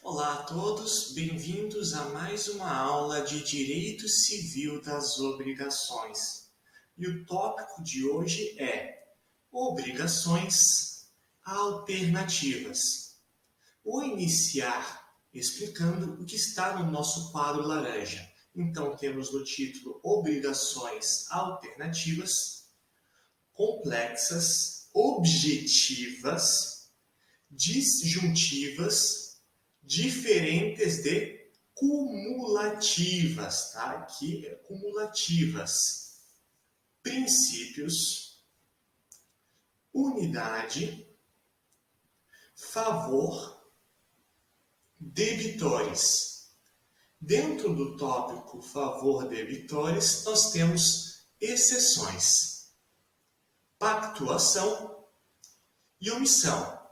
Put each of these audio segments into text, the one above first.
Olá a todos, bem-vindos a mais uma aula de Direito Civil das Obrigações. E o tópico de hoje é Obrigações Alternativas. Vou iniciar explicando o que está no nosso quadro laranja. Então, temos no título Obrigações Alternativas, complexas, objetivas, disjuntivas, diferentes de cumulativas, tá? Aqui é cumulativas. Princípios, unidade, favor, debitores. Dentro do tópico favor debitores, nós temos exceções. Pactuação e omissão.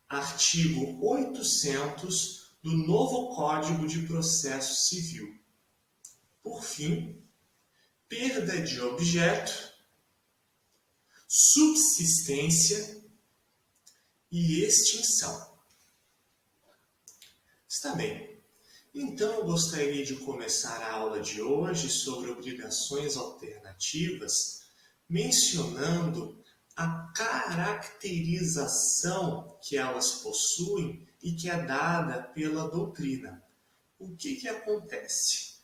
Artigo 800 do novo Código de Processo Civil. Por fim, perda de objeto, subsistência e extinção. Está bem. Então, eu gostaria de começar a aula de hoje sobre obrigações alternativas, mencionando a caracterização que elas possuem e que é dada pela doutrina. O que acontece?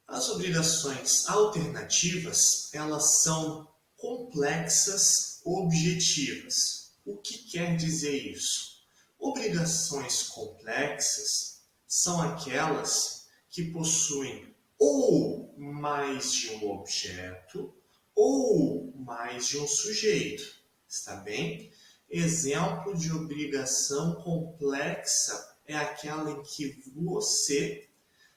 As obrigações alternativas, elas são complexas objetivas. O que quer dizer isso? Obrigações complexas são aquelas que possuem ou mais de um objeto ou mais de um sujeito, está bem? Exemplo de obrigação complexa é aquela em que você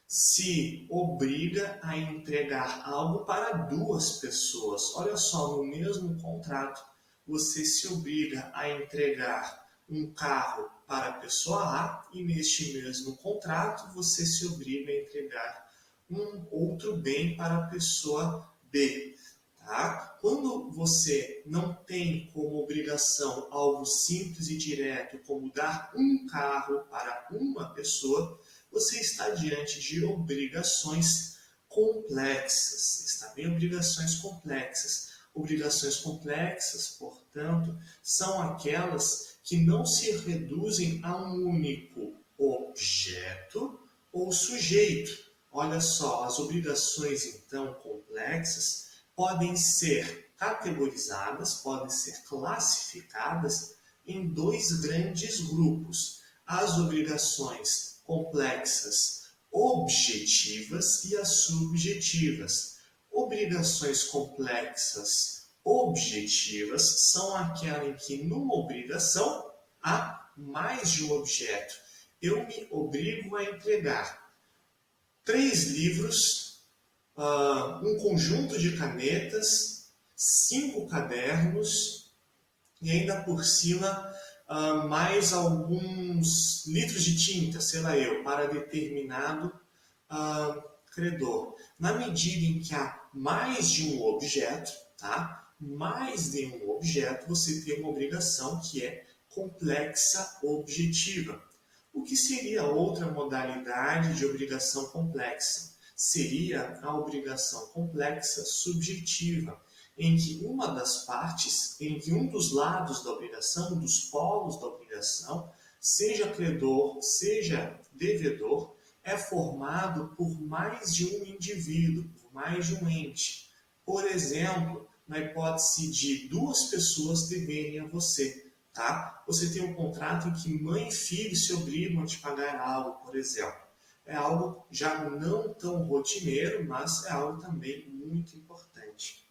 se obriga a entregar algo para duas pessoas. Olha só, no mesmo contrato, você se obriga a entregar um carro para a pessoa A e neste mesmo contrato você se obriga a entregar um outro bem para a pessoa B. Tá? Quando você não tem como obrigação algo simples e direto, como dar um carro para uma pessoa, você está diante de obrigações complexas. Está bem? Obrigações complexas. Obrigações complexas, portanto, são aquelas que não se reduzem a um único objeto ou sujeito. Olha só, as obrigações, então, complexas podem ser categorizadas, podem ser classificadas em dois grandes grupos. As obrigações complexas objetivas e as subjetivas. Obrigações complexas objetivas são aquelas em que numa obrigação há mais de um objeto. Eu me obrigo a entregar 3 livros, um conjunto de canetas, 5 cadernos e ainda por cima mais alguns litros de tinta, sei lá eu, para determinado credor. Na medida em que há mais de um objeto, tá? Mais de um objeto, você tem uma obrigação que é complexa objetiva. O que seria outra modalidade de obrigação complexa? Seria a obrigação complexa subjetiva, em que uma das partes, em que um dos lados da obrigação, um dos polos da obrigação, seja credor, seja devedor, é formado por mais de um indivíduo, por mais de um ente. Por exemplo, na hipótese de 2 pessoas deverem a você, tá? Você tem um contrato em que mãe e filho se obrigam a te pagar algo, por exemplo. É algo já não tão rotineiro, mas é algo também muito importante.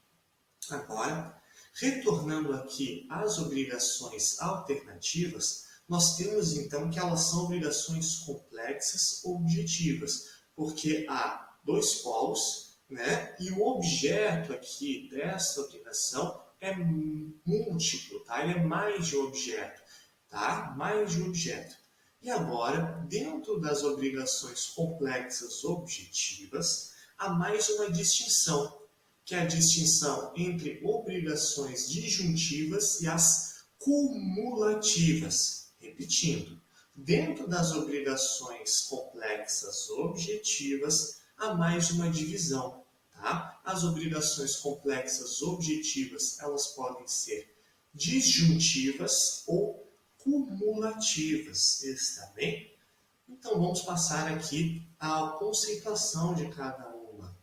Agora, retornando aqui às obrigações alternativas, nós temos então que elas são obrigações complexas objetivas, porque há 2 polos, né? E o objeto aqui dessa obrigação é múltiplo, tá? Ele é mais de um objeto, tá? Mais de um objeto. E agora, dentro das obrigações complexas objetivas, há mais uma distinção, que é a distinção entre obrigações disjuntivas e as cumulativas. Repetindo, Dentro das obrigações complexas objetivas, há mais uma divisão. Tá? As obrigações complexas objetivas, elas podem ser disjuntivas ou cumulativas, está bem? Então, vamos passar aqui a conceituação de cada uma.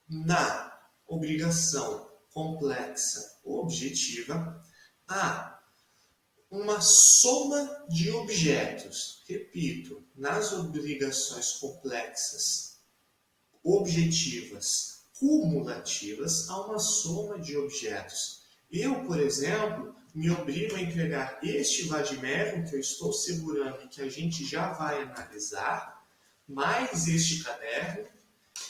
Na obrigação complexa objetiva, há uma soma de objetos. Repito, nas obrigações complexas objetivas cumulativas, há uma soma de objetos. Eu, por exemplo, me obrigo a entregar este vadimécum que eu estou segurando e que a gente já vai analisar, mais este caderno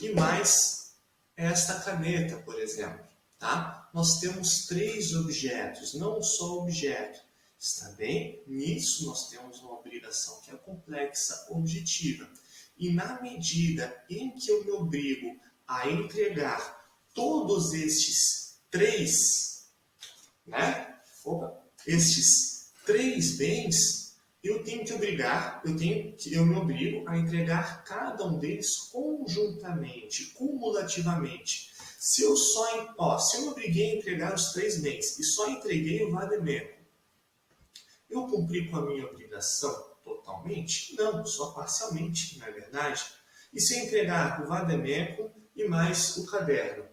e mais esta caneta, por exemplo. Tá? Nós temos 3 objetos, não um só objeto. Está bem? Nisso nós temos uma obrigação que é complexa objetiva. E na medida em que eu me obrigo a entregar todos estes 3, estes 3 bens, eu me obrigo a entregar cada um deles conjuntamente, cumulativamente. Se eu me obriguei a entregar os 3 bens e só entreguei o vadimécum, eu cumpri com a minha obrigação totalmente? Não, só parcialmente, não é verdade? E se eu entregar o vadimécum e mais o caderno,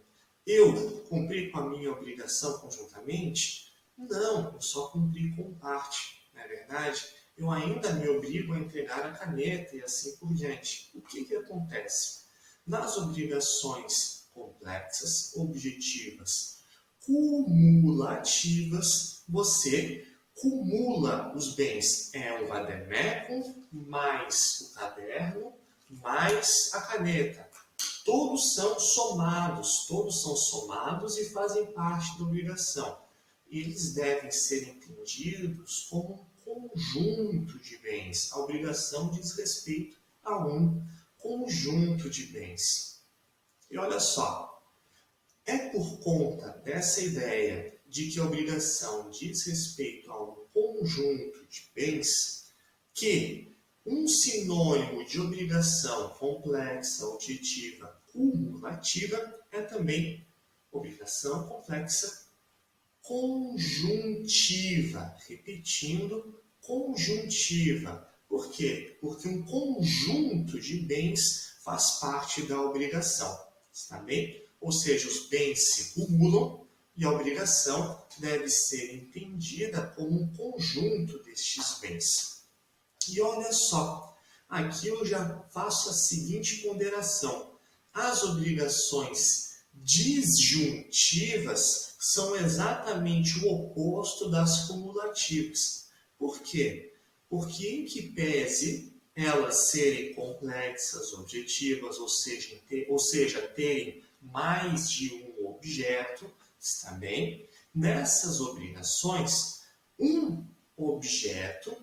eu cumpri com a minha obrigação conjuntamente? Não, eu só cumpri com parte, não é verdade? Eu ainda me obrigo a entregar a caneta e assim por diante. O que acontece? Nas obrigações complexas, objetivas, cumulativas, você cumula os bens. É o vadimécum mais o caderno mais a caneta. Todos são somados e fazem parte da obrigação. Eles devem ser entendidos como um conjunto de bens. A obrigação diz respeito a um conjunto de bens. E olha só, é por conta dessa ideia de que a obrigação diz respeito a um conjunto de bens que um sinônimo de obrigação complexa, objetiva, cumulativa é também obrigação complexa conjuntiva. Repetindo, conjuntiva. Por quê? Porque um conjunto de bens faz parte da obrigação. Está bem? Ou seja, os bens se cumulam e a obrigação deve ser entendida como um conjunto destes bens. E olha só, aqui eu já faço a seguinte ponderação. As obrigações disjuntivas são exatamente o oposto das cumulativas. Por quê? Porque em que pese elas serem complexas, objetivas, ou seja, terem mais de um objeto, está bem? Nessas obrigações, um objeto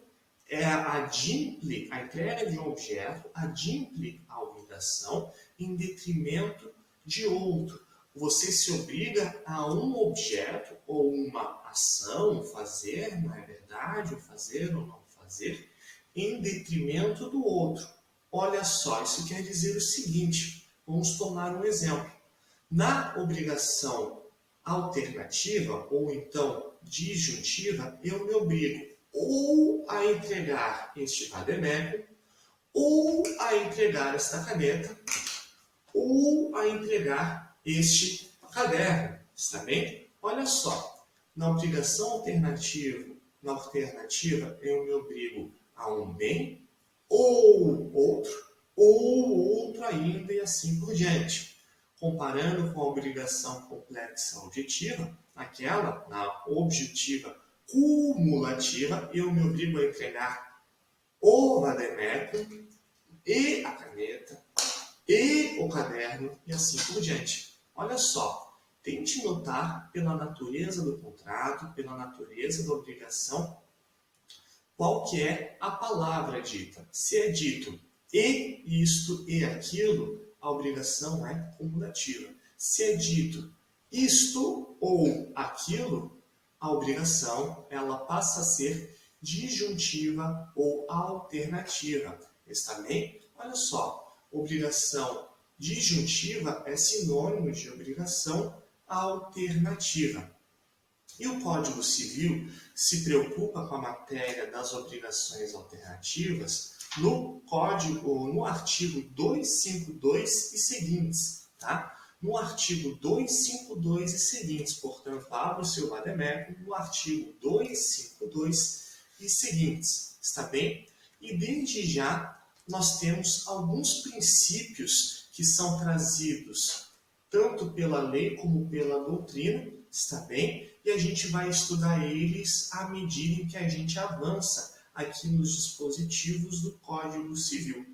a entrega de um objeto adimple a obrigação em detrimento de outro. Você se obriga a um objeto ou uma ação, fazer, não é verdade, ou fazer ou não fazer, em detrimento do outro. Olha só, isso quer dizer o seguinte, vamos tomar um exemplo. Na obrigação alternativa, ou então disjuntiva, eu me obrigo ou a entregar este vadimécum, ou a entregar esta caneta, ou a entregar este caderno. Está bem? Olha só, na obrigação alternativa, eu me obrigo a um bem, ou outro ainda, e assim por diante. Comparando com a obrigação complexa objetiva, aquela, na objetiva cumulativa, eu me obrigo a entregar o vadimécum e a caneta e o caderno e assim por diante. Olha só, tente notar pela natureza do contrato, pela natureza da obrigação, qual que é a palavra dita. Se é dito e isto e aquilo, a obrigação é cumulativa. Se é dito isto ou aquilo, a obrigação ela passa a ser disjuntiva ou alternativa. Está bem? Olha só, obrigação disjuntiva é sinônimo de obrigação alternativa. E o Código Civil se preocupa com a matéria das obrigações alternativas no artigo 252 e seguintes, tá? No artigo 252 e seguintes, portanto, abra o seu vademecum no artigo 252 e seguintes, está bem? E desde já nós temos alguns princípios que são trazidos tanto pela lei como pela doutrina, está bem? E a gente vai estudar eles à medida em que a gente avança aqui nos dispositivos do Código Civil.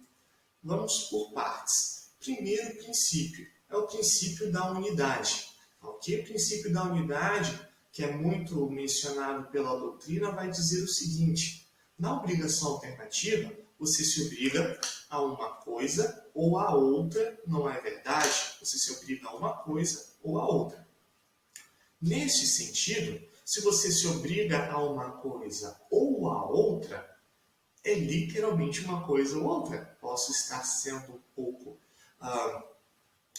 Vamos por partes. Primeiro princípio é o princípio da unidade. Ok? O princípio da unidade, que é muito mencionado pela doutrina, vai dizer o seguinte: na obrigação alternativa, você se obriga a uma coisa ou a outra, não é verdade? Você se obriga a uma coisa ou a outra. Neste sentido, se você se obriga a uma coisa ou a outra, é literalmente uma coisa ou outra. Posso estar sendo um pouco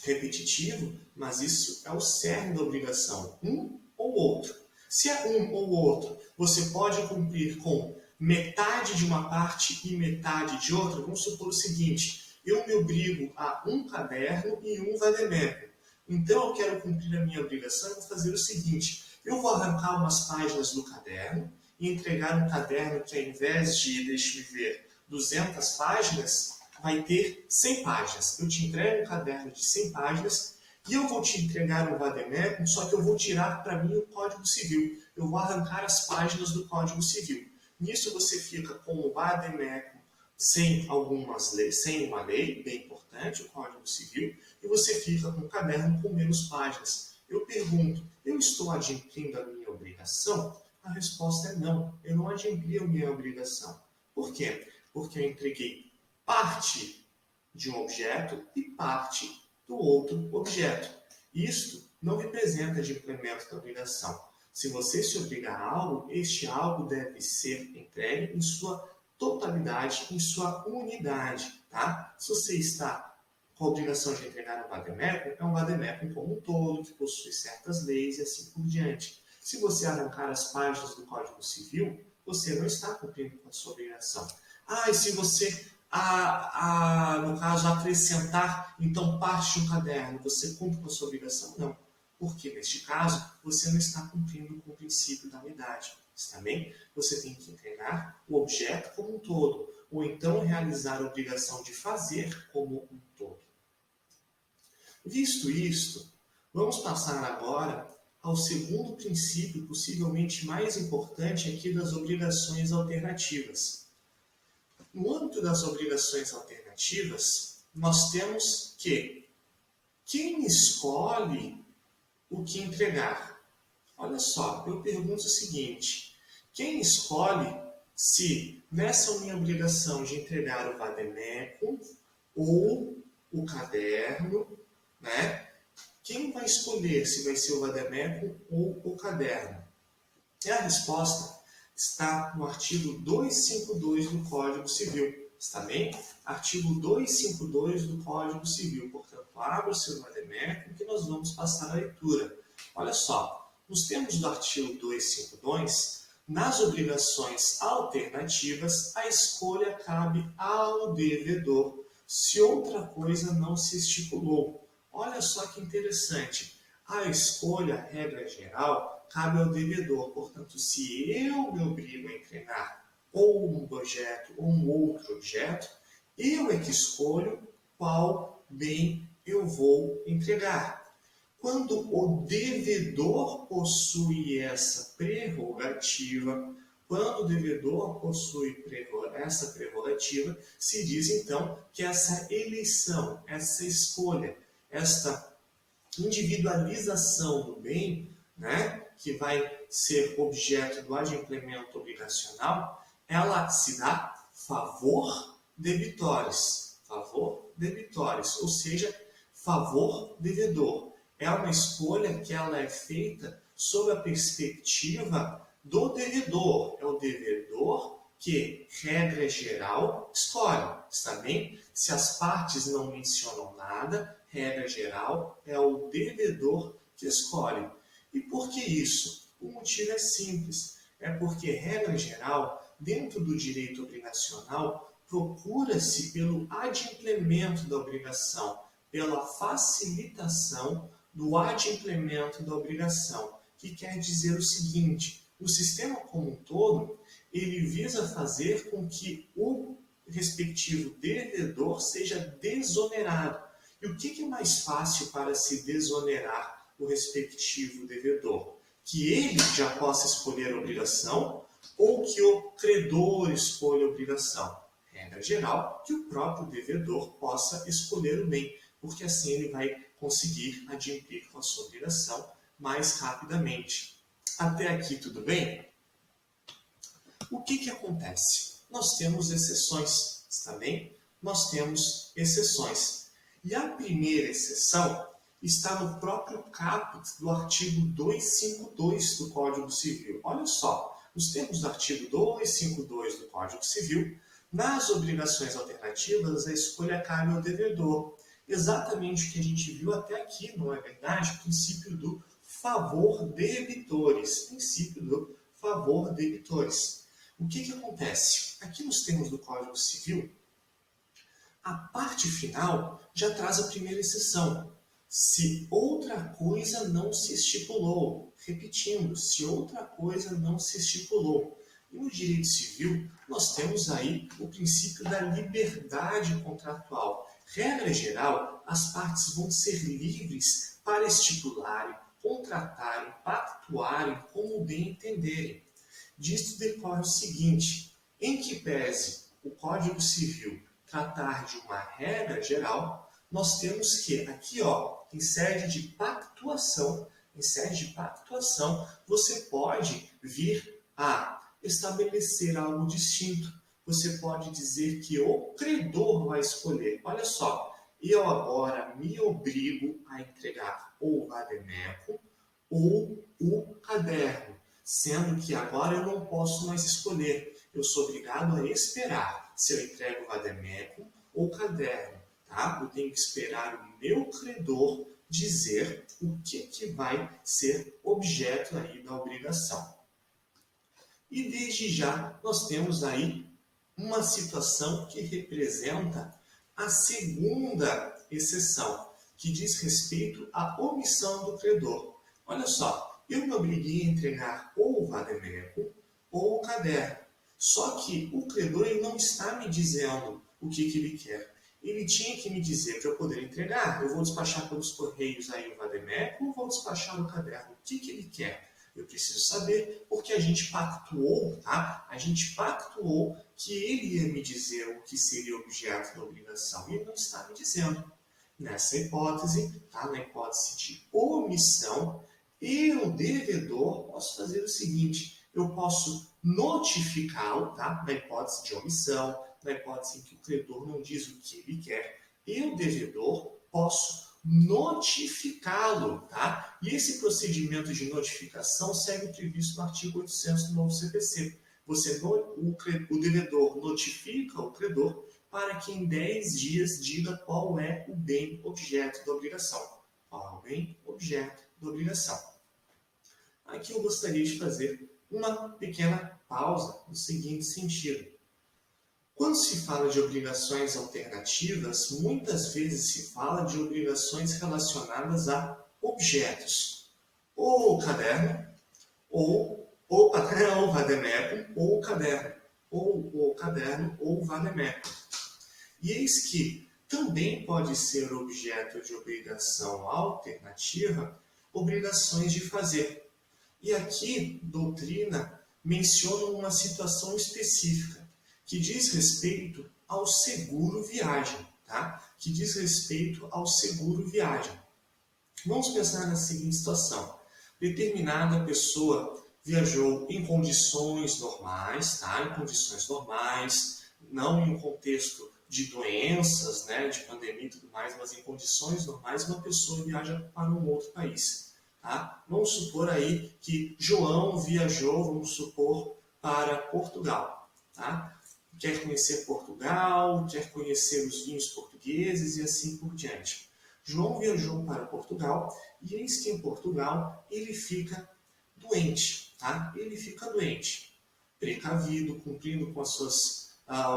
repetitivo, mas isso é o cerne da obrigação, um ou outro. Se é um ou outro, você pode cumprir com metade de uma parte e metade de outra. Vamos supor o seguinte: eu me obrigo a um caderno e um vademecum. Então eu quero cumprir a minha obrigação e vou fazer o seguinte: eu vou arrancar umas páginas do caderno e entregar um caderno que, ao invés de, deixe-me ver, 200 páginas, vai ter 100 páginas. Eu te entrego um caderno de 100 páginas e eu vou te entregar um vademecum, só que eu vou tirar para mim o Código Civil. Eu vou arrancar as páginas do Código Civil. Nisso você fica com o vademecum sem uma lei, bem importante, o Código Civil, e você fica com o caderno com menos páginas. Eu pergunto, eu estou adimplindo a minha obrigação? A resposta é não, eu não adimpli a minha obrigação. Por quê? Porque eu entreguei parte de um objeto e parte do outro objeto. Isto não representa adimplemento da obrigação. Se você se obrigar a algo, este algo deve ser entregue em sua totalidade, em sua unidade. Tá? Se você está com a obrigação de entregar um vademecum, é um vademecum como um todo, que possui certas leis e assim por diante. Se você arrancar as páginas do Código Civil, você não está cumprindo com a sua obrigação. E se você, no caso, acrescentar, então, parte de um caderno, você cumpre com a sua obrigação? Não. Porque, neste caso, você não está cumprindo com o princípio da unidade. Está bem? Você tem que entregar o objeto como um todo, ou então realizar a obrigação de fazer como um todo. Visto isto, vamos passar agora ao segundo princípio, possivelmente mais importante aqui das obrigações alternativas. No âmbito das obrigações alternativas, nós temos que quem escolhe o que entregar? Olha só, eu pergunto o seguinte: quem escolhe se nessa minha obrigação de entregar o vademecum ou o caderno, né? Quem vai escolher se vai ser o vademecum ou o caderno? E a resposta está no artigo 252 do Código Civil. Está bem? Artigo 252 do Código Civil. Portanto, abra o seu vademecum que nós vamos passar a leitura. Olha só, nos termos do artigo 252, nas obrigações alternativas, a escolha cabe ao devedor, se outra coisa não se estipulou. Olha só que interessante. A escolha, regra geral, cabe ao devedor. Portanto, se eu me obrigo a entregar ou um objeto ou um outro objeto, eu é que escolho qual bem eu vou entregar. Quando o devedor possui essa prerrogativa, essa prerrogativa, se diz então que essa eleição, essa escolha, esta individualização do bem, né, que vai ser objeto do adimplemento obrigacional, ela se dá favor debitores, ou seja, favor devedor. É uma escolha que ela é feita sob a perspectiva do devedor. É o devedor que, regra geral, escolhe. Está bem? Se as partes não mencionam nada, regra geral, é o devedor que escolhe. E por que isso? O motivo é simples. É porque, regra geral, dentro do direito obrigacional, procura-se pelo adimplemento da obrigação, pela facilitação do adimplemento da obrigação, que quer dizer o seguinte: o sistema como um todo, ele visa fazer com que o respectivo devedor seja desonerado. E o que é mais fácil para se desonerar o respectivo devedor? Que ele já possa escolher a obrigação ou que o credor escolha a obrigação? Regra geral, que o próprio devedor possa escolher o bem, porque assim ele vai conseguir adimplir com a sua obrigação mais rapidamente. Até aqui tudo bem? O que acontece? Nós temos exceções, está bem? Nós temos exceções. E a primeira exceção está no próprio caput do artigo 252 do Código Civil. Olha só, os termos do artigo 252 do Código Civil, nas obrigações alternativas, a escolha cabe ao devedor. Exatamente o que a gente viu até aqui, não é verdade? O princípio do favor debitores. Princípio do favor debitores. O que acontece? Aqui nos termos do Código Civil, a parte final já traz a primeira exceção. Se outra coisa não se estipulou. Repetindo, se outra coisa não se estipulou. E no direito civil, nós temos aí o princípio da liberdade contratual. Regra geral, as partes vão ser livres para estipularem, contratarem, pactuarem como bem entenderem. Disto decorre o seguinte: em que pese o Código Civil tratar de uma regra geral, nós temos que, aqui, em sede de pactuação, você pode vir a estabelecer algo distinto. Você pode dizer que o credor vai escolher. Olha só, eu agora me obrigo a entregar ou o vademécum ou o caderno, sendo que agora eu não posso mais escolher. Eu sou obrigado a esperar se eu entrego o vademécum ou o caderno. Tá? Eu tenho que esperar o meu credor dizer o que vai ser objeto aí da obrigação. E desde já nós temos aí uma situação que representa a segunda exceção, que diz respeito à omissão do credor. Olha só, eu me obriguei a entregar ou o vademécum ou o caderno. Só que o credor ele não está me dizendo o que ele quer. Ele tinha que me dizer para eu poder entregar. Eu vou despachar pelos correios aí o vademécum ou vou despachar o caderno? O que ele quer? Eu preciso saber, porque a gente pactuou, tá? A gente pactuou que ele ia me dizer o que seria objeto da obrigação. E ele não está me dizendo. Nessa hipótese, tá? Na hipótese de omissão, eu, devedor, posso fazer o seguinte: eu posso notificá-lo, tá? Na hipótese de omissão, na hipótese em que o credor não diz o que ele quer, eu, devedor, posso notificá-lo, tá? E esse procedimento de notificação segue o previsto no artigo 800 do novo CPC. O devedor notifica o credor para que em 10 dias diga qual é o bem objeto da obrigação. Qual é o bem objeto da obrigação. Aqui eu gostaria de fazer uma pequena pausa no seguinte sentido. Quando se fala de obrigações alternativas, muitas vezes se fala de obrigações relacionadas a objetos, ou o caderno, ou o vademécum, ou o caderno, ou o caderno, ou o vademécum. E eis que também pode ser objeto de obrigação alternativa, obrigações de fazer. E aqui, doutrina menciona uma situação específica, que diz respeito ao seguro viagem, tá? Que diz respeito ao seguro viagem. Vamos pensar na seguinte situação. Determinada pessoa viajou em condições normais, tá? Em condições normais, não em um contexto de doenças, né, de pandemia e tudo mais, mas em condições normais, uma pessoa viaja para um outro país. Tá? Vamos supor aí que João viajou, vamos supor, para Portugal. Tá? Quer conhecer Portugal, quer conhecer os vinhos portugueses e assim por diante. João viajou para Portugal e eis que em Portugal ele fica doente. Tá? Ele fica doente, precavido, cumprindo com as suas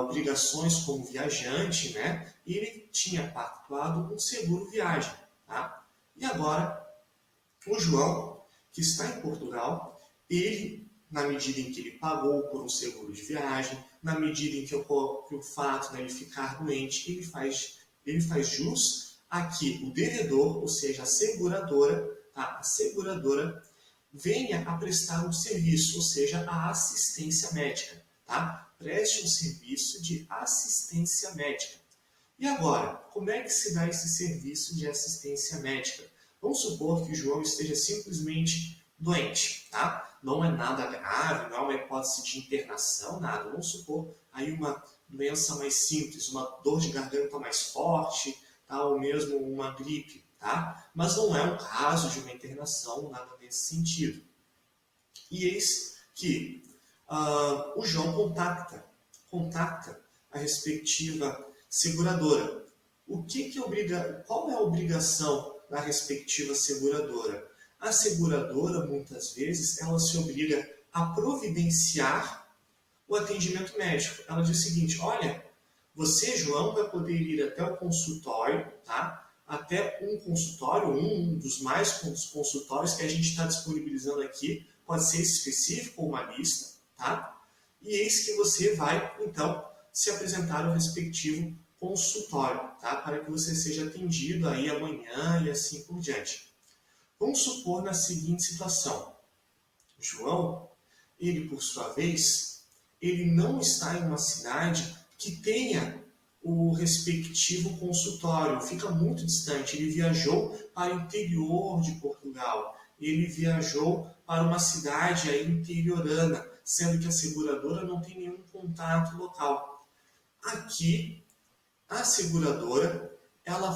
obrigações como viajante, né? E ele tinha pactuado um seguro viagem. Tá? E agora, o João, que está em Portugal, ele, na medida em que ele pagou por um seguro de viagem, na medida em que o fato dele ficar doente, ele faz jus a que o devedor, ou seja, a seguradora, tá? A seguradora venha a prestar um serviço, ou seja, a assistência médica. Tá? Preste um serviço de assistência médica. E agora, como é que se dá esse serviço de assistência médica? Vamos supor que o João esteja simplesmente doente, tá? Não é nada grave, não é uma hipótese de internação, nada. Vamos supor aí uma doença mais simples, uma dor de garganta mais forte, tá? Ou mesmo uma gripe, tá? Mas não é um caso de uma internação, nada nesse sentido. E eis que o João contacta a respectiva seguradora. Qual é a obrigação da respectiva seguradora? A seguradora, muitas vezes, ela se obriga a providenciar o atendimento médico. Ela diz o seguinte: olha, você, João, vai poder ir até o consultório, tá? Até um consultório, um dos mais consultórios que a gente está disponibilizando aqui, pode ser específico ou uma lista, tá? E eis que você vai, então, se apresentar ao respectivo consultório, tá? Para que você seja atendido aí amanhã e assim por diante. Vamos supor na seguinte situação: João, ele por sua vez, ele não está em uma cidade que tenha o respectivo consultório, fica muito distante. Ele viajou para o interior de Portugal, ele viajou para uma cidade aí interiorana, sendo que a seguradora não tem nenhum contato local. Aqui, a seguradora, ela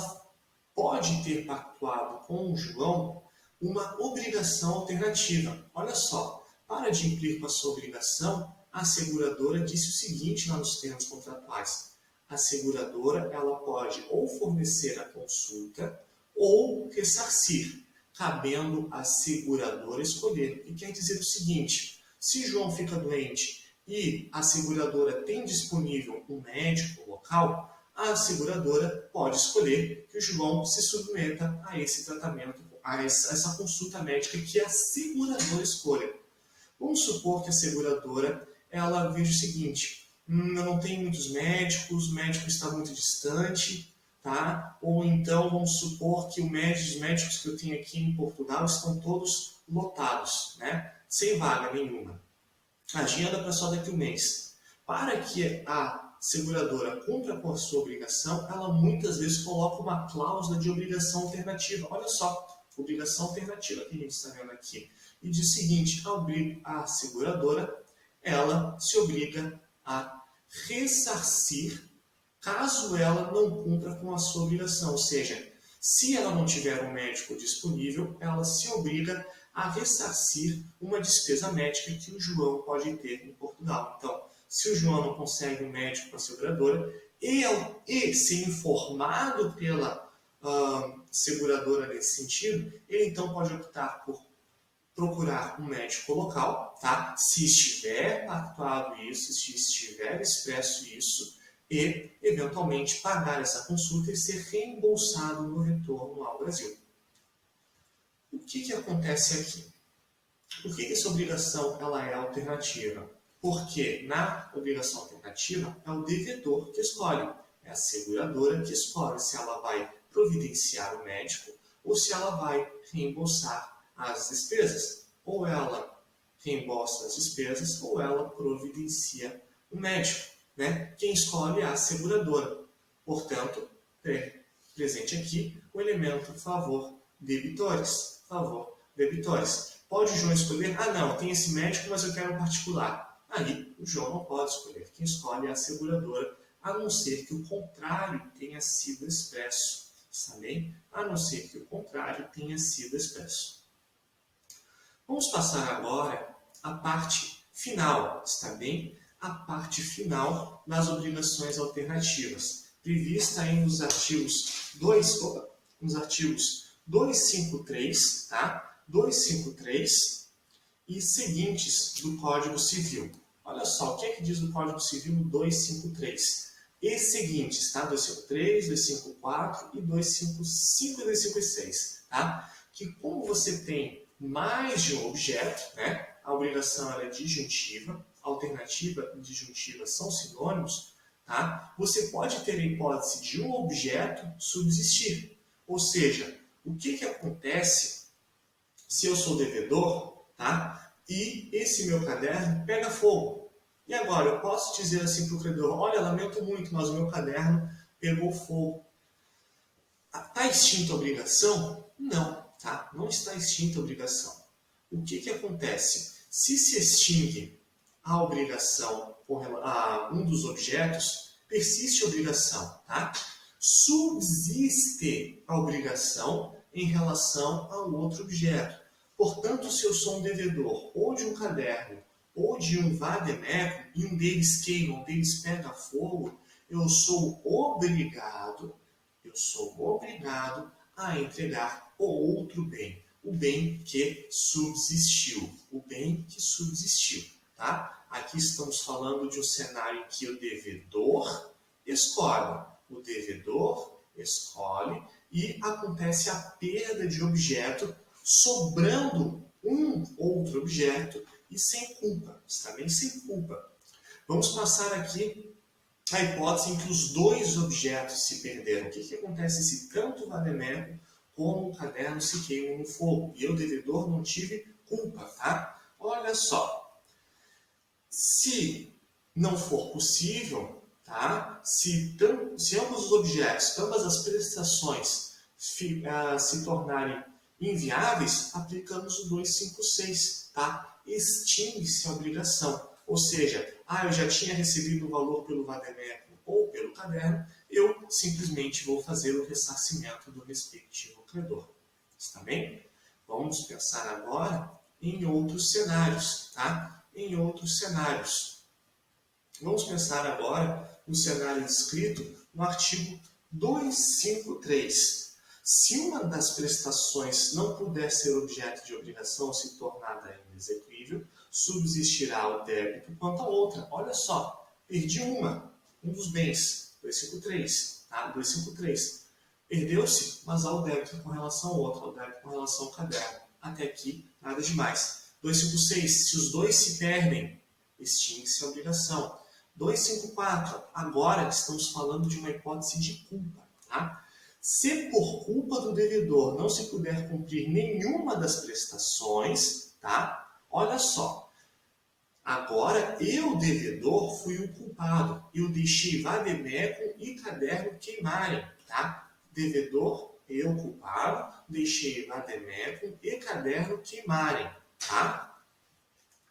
pode ter pactuado com o João uma obrigação alternativa. Olha só, para cumprir com a sua obrigação, a seguradora disse o seguinte lá nos termos contratuais: a seguradora ela pode ou fornecer a consulta ou ressarcir, cabendo à seguradora escolher. E quer dizer o seguinte: se João fica doente e a seguradora tem disponível um médico local, a seguradora pode escolher que o João se submeta a esse tratamento, a essa consulta médica que a seguradora escolha. Vamos supor que a seguradora ela veja o seguinte: eu não tenho muitos médicos, o médico está muito distante, tá? Ou então vamos supor que os médicos que eu tenho aqui em Portugal estão todos lotados, né? Sem vaga nenhuma. Agenda para só daqui a um mês. Para que a seguradora cumpra com a sua obrigação, ela muitas vezes coloca uma cláusula de obrigação alternativa. Olha só, obrigação alternativa que a gente está vendo aqui. E diz o seguinte: a seguradora ela se obriga a ressarcir caso ela não cumpra com a sua obrigação. Ou seja, se ela não tiver um médico disponível, ela se obriga a ressarcir uma despesa médica que o João pode ter em Portugal. Então, se o João não consegue um médico para a seguradora e ser informado pela seguradora nesse sentido, ele então pode optar por procurar um médico local, tá? Se estiver pactuado isso, se estiver expresso isso, e eventualmente pagar essa consulta e ser reembolsado no retorno ao Brasil. O que acontece aqui? Por que essa obrigação ela é alternativa? Porque na obrigação alternativa é o devedor que escolhe, é a seguradora que escolhe se ela vai providenciar o médico ou se ela vai reembolsar as despesas. Ou ela reembolsa as despesas ou ela providencia o médico. Né? Quem escolhe é a seguradora. Portanto, presente aqui o elemento favor debitores. Favor debitores. Pode o João escolher? Ah, não, tem esse médico, mas eu quero um particular. Aí, o João não pode escolher. Quem escolhe é a seguradora, a não ser que o contrário tenha sido expresso. Está bem? A não ser que o contrário tenha sido expresso. Vamos passar agora à parte final, está bem? A parte final das obrigações alternativas, prevista aí nos artigos 253, tá? 253 e seguintes do Código Civil. Olha só, o que é que diz o Código Civil no 253? E seguintes, tá? 253, 254 e 255 e 256, tá? Que como você tem mais de um objeto, né? A obrigação ela é disjuntiva, alternativa e disjuntiva são sinônimos, tá? Você pode ter a hipótese de um objeto subsistir. Ou seja, o que acontece se eu sou devedor, tá? E esse meu caderno pega fogo. E agora, eu posso dizer assim para o credor, olha, lamento muito, mas o meu caderno pegou fogo. Está extinta a obrigação? Não, tá? Não está extinta a obrigação. O que acontece? Se extingue a obrigação a um dos objetos, persiste a obrigação, tá? Subsiste a obrigação em relação ao outro objeto. Portanto, se eu sou um devedor ou de um caderno ou de um vademécum e um deles queima, um deles pega fogo, eu sou obrigado a entregar o outro bem, o bem que subsistiu, tá? Aqui estamos falando de um cenário em que o devedor escolhe e acontece a perda de objeto, sobrando um outro objeto e sem culpa, está bem? Sem culpa. Vamos passar aqui a hipótese em que os dois objetos se perderam. O que acontece se tanto o vademécum como o caderno se queimam no fogo? E eu, devedor, não tive culpa, tá? Olha só. Se não for possível, tá? Se ambos os objetos, ambas as prestações se tornarem inviáveis, aplicamos o 256, tá? Extingue-se a obrigação. Ou seja, eu já tinha recebido o valor pelo vademécum ou pelo caderno, eu simplesmente vou fazer o ressarcimento do respectivo credor. Está bem? Vamos pensar agora em outros cenários, tá? Em outros cenários. Vamos pensar agora no cenário descrito no artigo 253. Se uma das prestações não puder ser objeto de obrigação ou se tornada inexequível, subsistirá o débito quanto a outra. Olha só, perdi um dos bens, 253, tá? 253. Perdeu-se, mas há o débito com relação ao outro, há o débito com relação ao caderno. Até aqui, nada demais. 256, se os dois se perdem, extingue-se a obrigação. 254, agora estamos falando de uma hipótese de culpa, tá? Se por culpa do devedor não se puder cumprir nenhuma das prestações, tá? Olha só, agora eu, devedor, fui o culpado. Eu deixei vademécum e caderno queimarem, tá? Devedor, eu culpado, deixei vademécum e caderno queimarem, tá?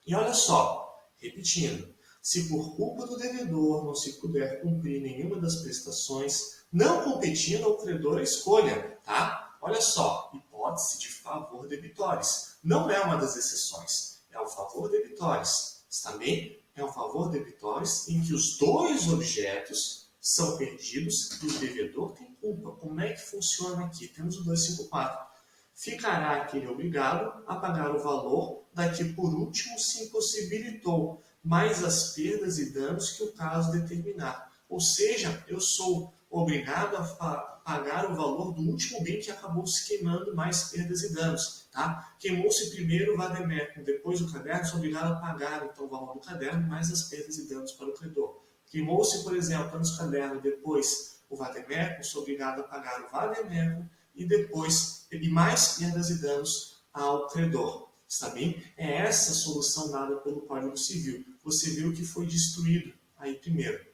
E olha só, repetindo, se por culpa do devedor não se puder cumprir nenhuma das prestações, não competindo ao credor a escolha, tá? Olha só, hipótese de favor debitores. Não é uma das exceções, é o favor debitores. Está bem? É o favor debitores em que os dois objetos são perdidos e o devedor tem culpa. Como é que funciona aqui? Temos o 254. Ficará aquele obrigado a pagar o valor da que por último se impossibilitou, mais as perdas e danos que o caso determinar. Ou seja, eu sou obrigado a pagar o valor do último bem que acabou se queimando, mais perdas e danos. Tá? Queimou-se primeiro o vademécum, depois o caderno, sou obrigado a pagar então, o valor do caderno, mais as perdas e danos para o credor. Queimou-se, por exemplo, antes o caderno, depois o vademécum, sou obrigado a pagar o vademécum e depois mais perdas e danos ao credor. Está bem? É essa a solução dada pelo Código Civil. Você viu que foi destruído aí primeiro,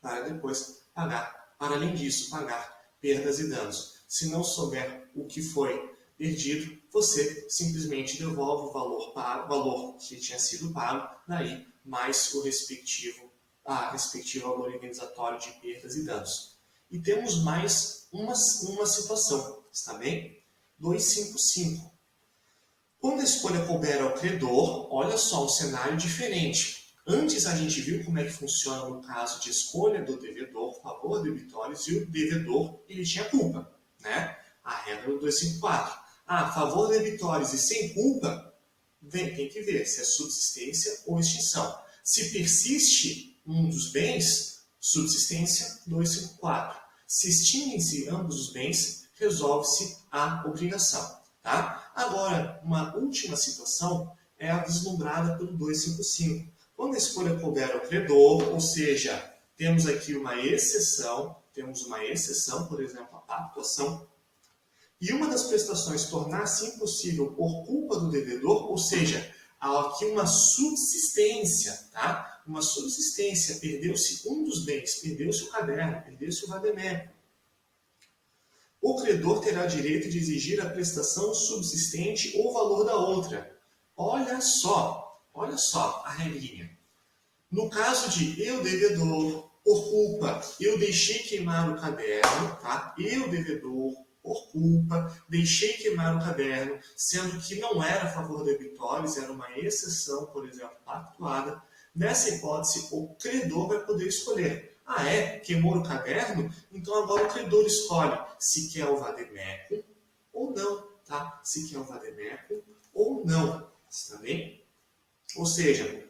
para depois pagar. Para além disso, pagar perdas e danos. Se não souber o que foi perdido, você simplesmente devolve o valor que tinha sido pago, daí mais a respectiva valor indenizatório de perdas e danos. E temos mais uma situação, está bem? 255. Quando a escolha couber ao credor, olha só, um cenário diferente. Antes a gente viu como é que funciona no caso de escolha do devedor, favor debitórios, e o devedor ele tinha culpa, né? A regra do 254. Favor debitórios e sem culpa, tem que ver se é subsistência ou extinção. Se persiste um dos bens, subsistência 254. Se extinguem-se ambos os bens, resolve-se a obrigação. Tá? Agora, uma última situação é a vislumbrada pelo 255. Quando a escolha couber ao credor, ou seja, temos aqui uma exceção, por exemplo, a pactuação, e uma das prestações tornar-se impossível por culpa do devedor, ou seja, há aqui uma subsistência, tá? Uma subsistência, perdeu-se um dos bens, perdeu-se o caderno, perdeu-se o vademecum. O credor terá direito de exigir a prestação subsistente ou valor da outra. Olha só a regrinha. No caso de eu, devedor, por culpa, eu deixei queimar o caderno, tá? Eu, devedor, por culpa, deixei queimar o caderno, sendo que não era a favor debitórios, era uma exceção, por exemplo, pactuada. Nessa hipótese, o credor vai poder escolher. Queimou o caderno? Então agora o credor escolhe se quer o vademecum ou não, tá? Se quer o vademecum ou não, está bem? Ou seja,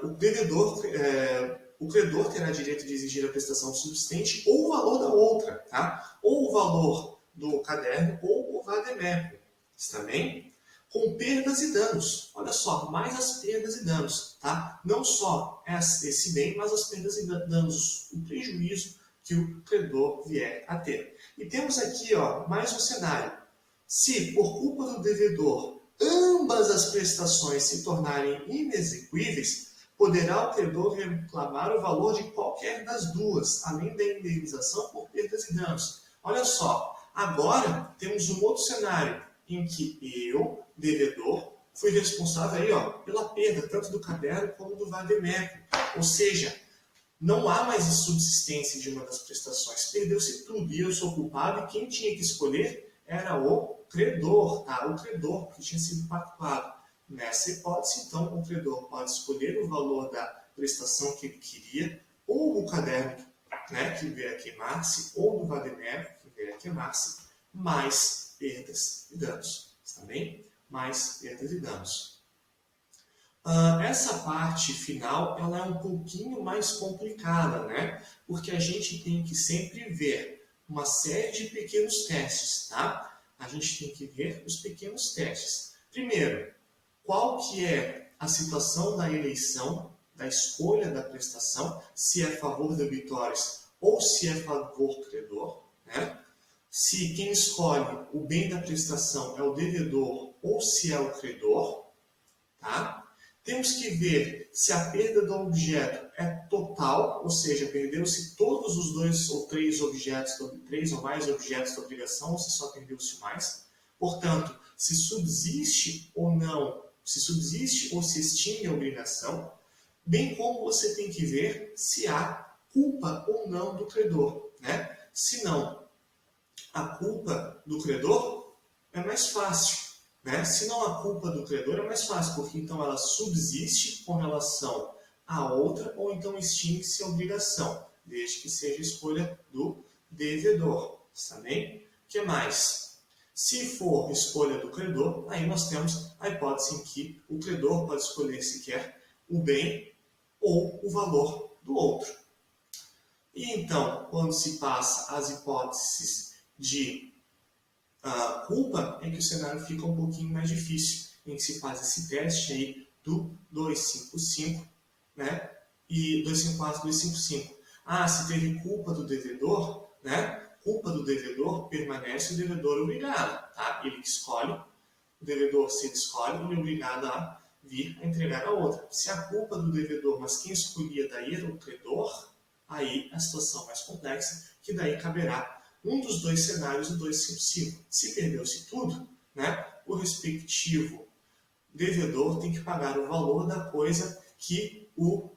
o credor terá direito de exigir a prestação subsistente ou o valor da outra, tá? Ou o valor do caderno ou o vademecum, está bem? Com perdas e danos. Olha só, mais as perdas e danos, tá? Não só esse bem, mas as perdas e danos, o prejuízo que o credor vier a ter. E temos aqui, mais um cenário. Se, por culpa do devedor, ambas as prestações se tornarem inexequíveis, poderá o credor reclamar o valor de qualquer das duas, além da indenização por perdas e danos. Olha só, agora temos um outro cenário em que eu, devedor, fui responsável aí, pela perda tanto do caderno como do vademecum. Ou seja, não há mais subsistência de uma das prestações, perdeu-se tudo e eu sou culpado e quem tinha que escolher era o credor, tá? O credor que tinha sido pactuado. Nessa hipótese, então, o credor pode escolher o valor da prestação que ele queria, ou o caderno, né, que vier a queimar-se, ou do vademecum que vier a queimar-se, mais perdas e danos. Está bem? Mais perdas e danos. Essa parte final ela é um pouquinho mais complicada, né? Porque a gente tem que sempre ver uma série de pequenos testes, tá? A gente tem que ver os pequenos testes. Primeiro, qual que é a situação da eleição, da escolha da prestação, se é favor debitórios ou se é favor credor, né? Se quem escolhe o bem da prestação é o devedor ou se é o credor, tá? Temos que ver se a perda do objeto é total, ou seja, perdeu-se todos os dois ou três objetos, três ou mais objetos da obrigação, ou se só perdeu-se mais. Portanto, se subsiste ou não, se subsiste ou se extingue a obrigação, bem como você tem que ver se há culpa ou não do credor, né? Se não, a culpa do credor é mais fácil. Né? Se não há culpa do credor, é mais fácil, porque então ela subsiste com relação à outra, ou então extingue-se a obrigação, desde que seja escolha do devedor. Está bem? O que mais? Se for escolha do credor, aí nós temos a hipótese em que o credor pode escolher se quer o bem ou o valor do outro. E então, quando se passa as hipóteses de culpa, é que o cenário fica um pouquinho mais difícil, em que se faz esse teste aí do 255, né? E 254, 255. Se teve culpa do devedor, né? Culpa do devedor, permanece o devedor obrigado, tá? Ele que escolhe, o devedor, se ele escolhe, ele é obrigado a vir a entregar a outra. Se a culpa do devedor, mas quem escolhia daí era o credor, aí a situação mais complexa, que daí caberá um dos dois cenários do 255. Se perdeu-se tudo, né, o respectivo devedor tem que pagar o valor da coisa que o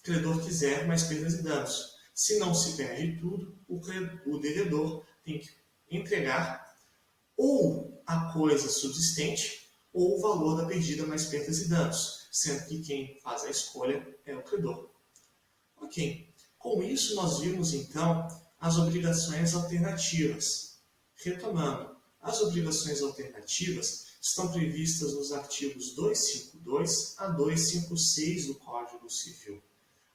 credor quiser, mais perdas e danos. Se não se perde tudo, o devedor tem que entregar ou a coisa subsistente ou o valor da perdida mais perdas e danos, sendo que quem faz a escolha é o credor. Ok, com isso nós vimos então as obrigações alternativas. Retomando, as obrigações alternativas estão previstas nos artigos 252 a 256 do Código Civil.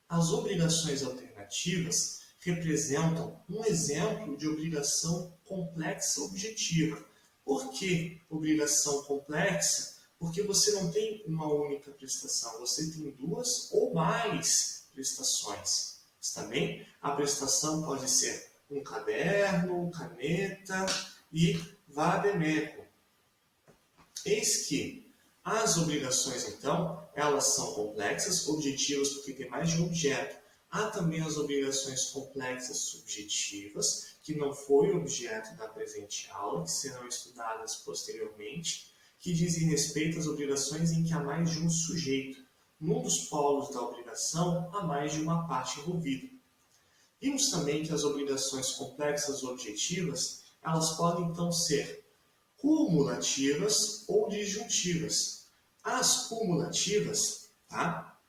As obrigações alternativas representam um exemplo de obrigação complexa objetiva. Por que obrigação complexa? Porque você não tem uma única prestação, você tem duas ou mais prestações. Está bem? A prestação pode ser um caderno, caneta e vademécum. Eis que as obrigações, então, elas são complexas, objetivas, porque tem mais de um objeto. Há também as obrigações complexas subjetivas, que não foi objeto da presente aula, que serão estudadas posteriormente, que dizem respeito às obrigações em que há mais de um sujeito. Num dos polos da obrigação, há mais de uma parte envolvida. Vimos também que as obrigações complexas objetivas, elas podem então ser cumulativas ou disjuntivas. As cumulativas, tá?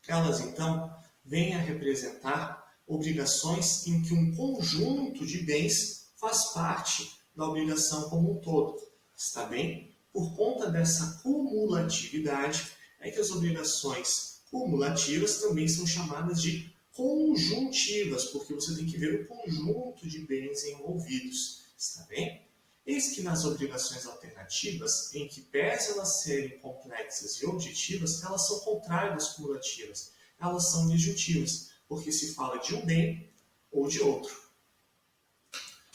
Elas então vêm a representar obrigações em que um conjunto de bens faz parte da obrigação como um todo. Está bem? Por conta dessa cumulatividade, é que as obrigações cumulativas também são chamadas de conjuntivas, porque você tem que ver o conjunto de bens envolvidos. Está bem? Eis que nas obrigações alternativas, em que pese elas serem complexas e objetivas, elas são contrárias das cumulativas. Elas são disjuntivas, porque se fala de um bem ou de outro.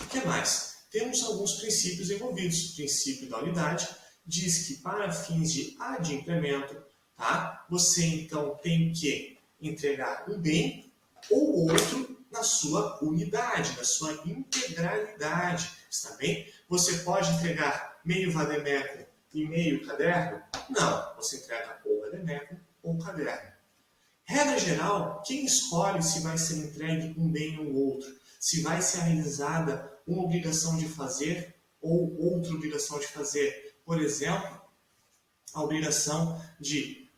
O que mais? Temos alguns princípios envolvidos. O princípio da unidade diz que para fins de adimplemento, tá? Você então tem que entregar um bem ou outro na sua unidade, na sua integralidade. Está bem? Você pode entregar meio vademécum e meio caderno? Não, você entrega ou vademécum ou caderno. Regra geral, quem escolhe se vai ser entregue um bem ou outro? Se vai ser realizada uma obrigação de fazer ou outra obrigação de fazer? Por exemplo, a obrigação de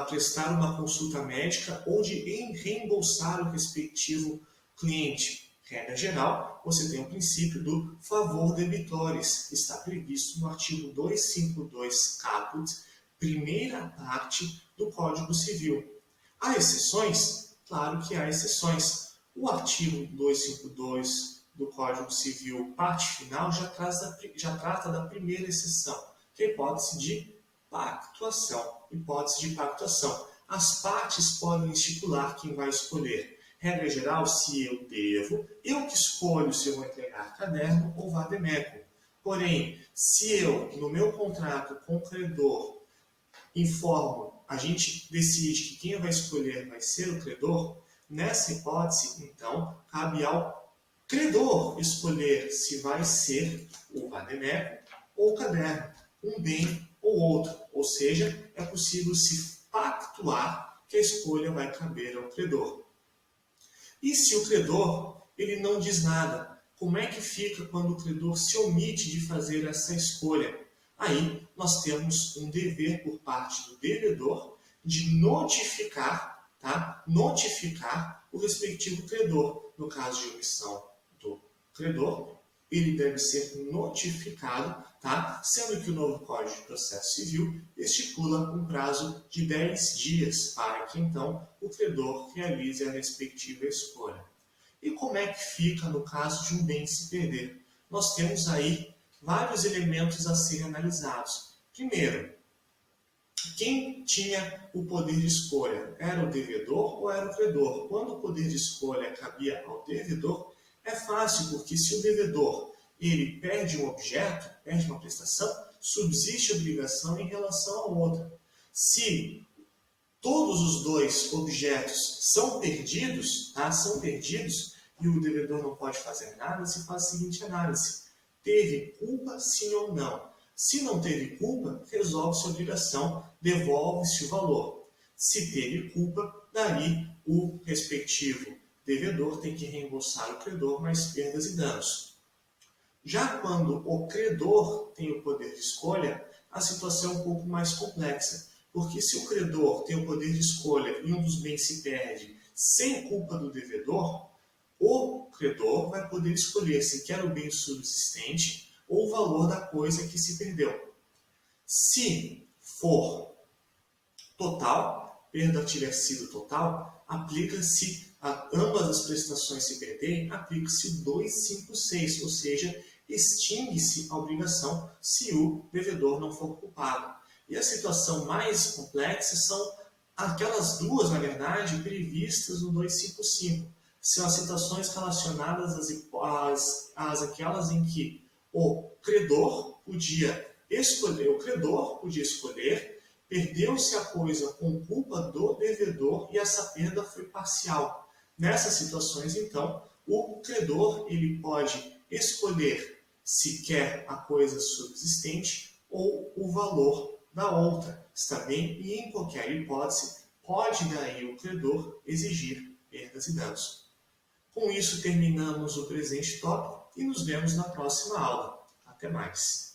prestar uma consulta médica ou de reembolsar o respectivo cliente. Regra geral, você tem o princípio do favor debitores, está previsto no artigo 252 caput, primeira parte do Código Civil. Há exceções? Claro que há exceções. O artigo 252 do Código Civil, parte final, já trata da primeira exceção, que é a hipótese de pactuação. Hipótese de pactuação. As partes podem estipular quem vai escolher. Regra geral, se eu devo, eu que escolho se eu vou entregar caderno ou vademécum. Porém, se eu, no meu contrato com o credor, informo, a gente decide que quem vai escolher vai ser o credor, nessa hipótese, então, cabe ao credor escolher se vai ser o vademécum ou o caderno, um bem ou outro. Ou seja, é possível se pactuar que a escolha vai caber ao credor. E se o credor ele não diz nada, como é que fica quando o credor se omite de fazer essa escolha? Aí nós temos um dever por parte do devedor de notificar, tá? Notificar o respectivo credor. No caso de omissão do credor, ele deve ser notificado, tá? Sendo que o novo Código de Processo Civil estipula um prazo de 10 dias para que, então, o credor realize a respectiva escolha. E como é que fica no caso de um bem se perder? Nós temos aí vários elementos a serem analisados. Primeiro, quem tinha o poder de escolha? Era o devedor ou era o credor? Quando o poder de escolha cabia ao devedor, é fácil, porque se o devedor ele perde um objeto, perde uma prestação, subsiste obrigação em relação à outra. Se todos os dois objetos são perdidos, tá? São perdidos, e o devedor não pode fazer nada, se faz a seguinte análise: teve culpa, sim ou não? Se não teve culpa, resolve-se a obrigação, devolve-se o valor. Se teve culpa, daí o respectivo devedor tem que reembolsar o credor mais perdas e danos. Já quando o credor tem o poder de escolha, a situação é um pouco mais complexa, porque se o credor tem o poder de escolha e um dos bens se perde sem culpa do devedor, o credor vai poder escolher se quer o bem subsistente ou o valor da coisa que se perdeu. Se for total, perda tiver sido total, aplica-se a ambas as prestações se perderem, aplica-se 256, ou seja, extingue-se a obrigação se o devedor não for culpado. E a situação mais complexa são aquelas duas, na verdade, previstas no 255. São as situações relacionadas às aquelas em que o credor podia escolher, perdeu-se a coisa com culpa do devedor e essa perda foi parcial. Nessas situações, então, o credor ele pode escolher se quer a coisa subsistente ou o valor da outra, está bem? E em qualquer hipótese, pode daí o credor exigir perdas e danos. Com isso, terminamos o presente tópico e nos vemos na próxima aula. Até mais!